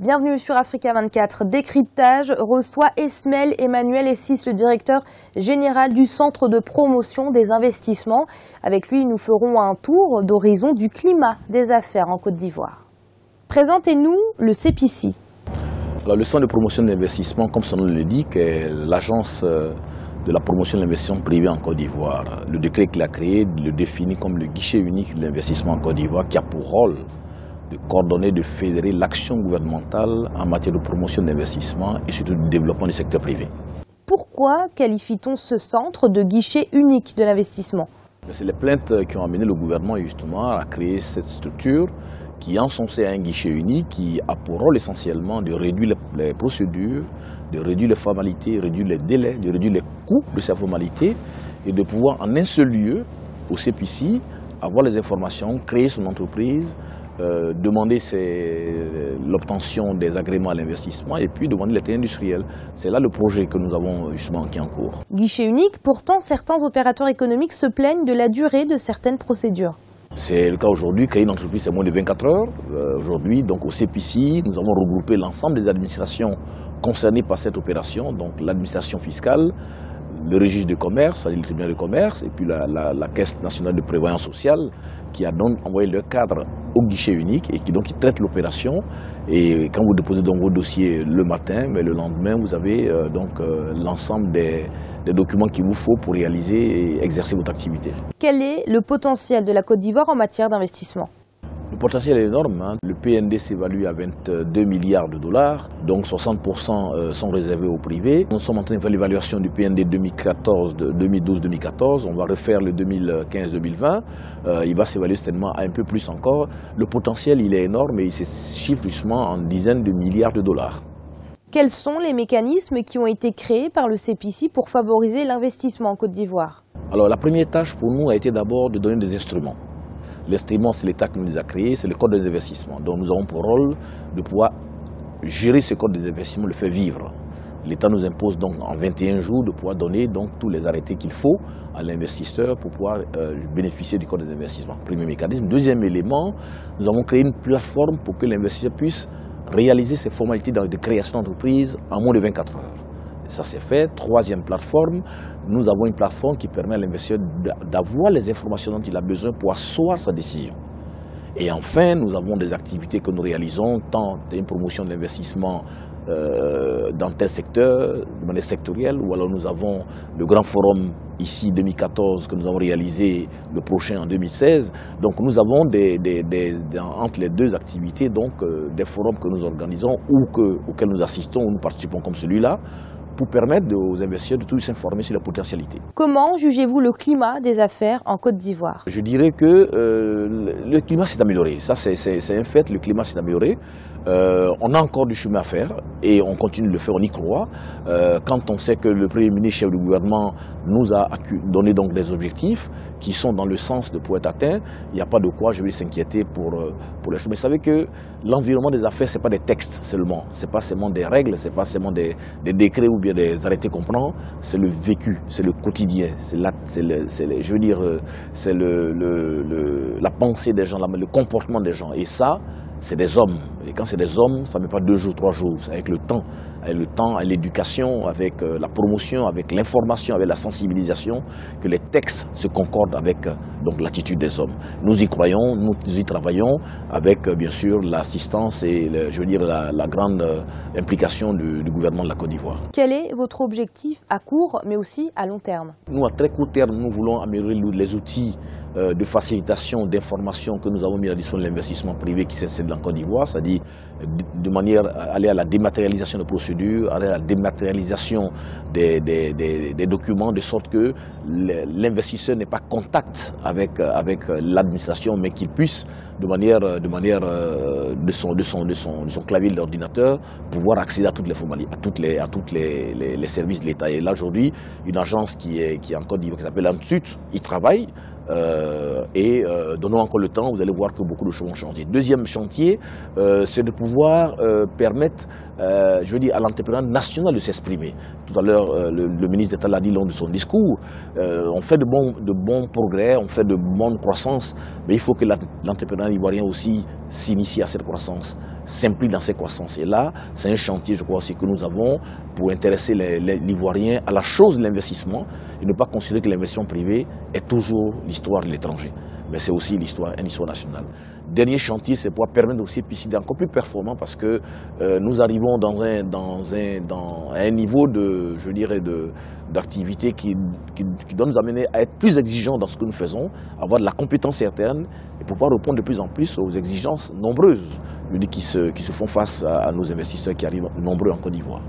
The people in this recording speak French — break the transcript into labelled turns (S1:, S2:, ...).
S1: Bienvenue sur Africa 24. Décryptage reçoit Esmaël Emmanuel Essis, le directeur général du Centre de promotion des investissements. Avec lui, nous ferons un tour d'horizon du climat des affaires en Côte d'Ivoire. Présentez-nous le CEPICI.
S2: Alors, le Centre de promotion des investissements, comme son nom le dit, est l'agence de la promotion de l'investissement privé en Côte d'Ivoire. Le décret qu'il a créé le définit comme le guichet unique de l'investissement en Côte d'Ivoire qui a pour rôle de coordonner, de fédérer l'action gouvernementale en matière de promotion d'investissement et surtout du développement du secteur privé.
S1: Pourquoi qualifie-t-on ce centre de guichet unique de l'investissement?
S2: C'est les plaintes qui ont amené le gouvernement justement à créer cette structure qui est encensée à un guichet unique qui a pour rôle essentiellement de réduire les procédures, de réduire les formalités, de réduire les délais, de réduire les coûts de ces formalités et de pouvoir en un seul lieu, au CEPICI, avoir les informations, créer son entreprise, demander l'obtention des agréments à l'investissement et puis demander les terrains industriels. C'est là le projet que nous avons justement qui est en cours.
S1: Guichet unique, pourtant certains opérateurs économiques se plaignent de la durée de certaines procédures.
S2: C'est le cas aujourd'hui, créer une entreprise c'est moins de 24 heures. Aujourd'hui, donc au CEPICI, nous avons regroupé l'ensemble des administrations concernées par cette opération, donc l'administration fiscale, le registre de commerce, c'est-à-dire le tribunal de commerce, et puis la Caisse nationale de prévoyance sociale, qui a donc envoyé leur cadre au guichet unique et qui traite l'opération. Et quand vous déposez donc vos dossiers le matin, mais le lendemain, vous avez l'ensemble des documents qu'il vous faut pour réaliser et exercer votre activité.
S1: Quel est le potentiel de la Côte d'Ivoire en matière d'investissement?
S2: Le potentiel est énorme. Le PND s'évalue à 22 milliards de dollars, donc 60% sont réservés au privé. Nous sommes en train de faire l'évaluation du PND 2012-2014. On va refaire le 2015-2020. Il va s'évaluer certainement à un peu plus encore. Le potentiel, il est énorme et il se chiffre justement en dizaines de milliards de dollars.
S1: Quels sont les mécanismes qui ont été créés par le CEPICI pour favoriser l'investissement en Côte d'Ivoire?
S2: Alors la première tâche pour nous a été d'abord de donner des instruments. L'instrument, c'est l'État qui nous les a créés, c'est le code des investissements. Donc nous avons pour rôle de pouvoir gérer ce code des investissements, le faire vivre. L'État nous impose donc en 21 jours de pouvoir donner donc tous les arrêtés qu'il faut à l'investisseur pour pouvoir bénéficier du code des investissements. Premier mécanisme. Deuxième élément, nous avons créé une plateforme pour que l'investisseur puisse réaliser ses formalités de création d'entreprise en moins de 24 heures. Ça c'est fait. Troisième plateforme, nous avons une plateforme qui permet à l'investisseur d'avoir les informations dont il a besoin pour asseoir sa décision. Et enfin, nous avons des activités que nous réalisons, tant une promotion de l'investissement dans tel secteur, de manière sectorielle, ou alors nous avons le grand forum ici 2014 que nous avons réalisé, le prochain en 2016. Donc nous avons entre les deux activités des forums que nous organisons ou auxquels nous assistons ou nous participons comme celui-là, pour permettre aux investisseurs de tous s'informer sur la potentialité. Comment
S1: jugez-vous le climat des affaires en Côte d'Ivoire?
S2: Je dirais que le climat s'est amélioré. Ça, c'est un fait, le climat s'est amélioré. On a encore du chemin à faire et on continue de le faire, on y croit. Quand on sait que le Premier ministre, chef du gouvernement, nous a donné donc des objectifs qui sont dans le sens de pouvoir être atteints, il n'y a pas de quoi je vais s'inquiéter pour les choses. Mais vous savez que l'environnement des affaires, ce n'est pas des textes seulement, ce n'est pas seulement des règles, ce n'est pas seulement des décrets ou bien des arrêtés qu'on prend, c'est le vécu, c'est le quotidien, c'est la pensée des gens, le comportement des gens. Et ça, c'est des hommes. Et quand c'est des hommes, ça ne met pas 2 jours, 3 jours. C'est avec le temps, avec l'éducation, avec la promotion, avec l'information, avec la sensibilisation, que les textes se concordent avec l'attitude des hommes. Nous y croyons, nous y travaillons avec bien sûr l'assistance et la grande implication du gouvernement de la Côte d'Ivoire.
S1: Quel est votre objectif à court mais aussi à long terme?
S2: Nous, à très court terme, nous voulons améliorer les outils de facilitation, d'information que nous avons mis à disposition de l'investissement privé qui s'est dans la Côte d'Ivoire, c'est-à-dire de manière à aller à la dématérialisation des procédures, aller à la dématérialisation des documents, de sorte que l'investisseur n'ait pas contact avec l'administration, mais qu'il puisse, de son clavier de l'ordinateur, pouvoir accéder à toutes les formalités, à tous les services de l'État. Et là, aujourd'hui, une agence qui est en Côte d'Ivoire, qui s'appelle ANTSUT, y travaille Donnons encore le temps, vous allez voir que beaucoup de choses vont changer. Deuxième chantier, c'est de pouvoir permettre, je veux dire, à l'entrepreneur national de s'exprimer. Tout à l'heure, le ministre d'État l'a dit lors de son discours, on fait de bons progrès, on fait de bonnes croissances, mais il faut que l'entrepreneur ivoirien aussi s'initie à cette croissance, s'implique dans cette croissance. Et là, c'est un chantier, je crois aussi, que nous avons pour intéresser l'Ivoirien à la chose de l'investissement et ne pas considérer que l'investissement privé est toujours l'histoire de l'étranger, mais c'est aussi une histoire nationale. Dernier chantier, c'est pour permettre aussi d'être encore plus performant parce que nous arrivons dans un niveau de, je dirais, d'activité qui doit nous amener à être plus exigeants dans ce que nous faisons, avoir de la compétence certaine et pouvoir répondre de plus en plus aux exigences nombreuses, je dis, qui se font face à nos investisseurs qui arrivent nombreux en Côte d'Ivoire.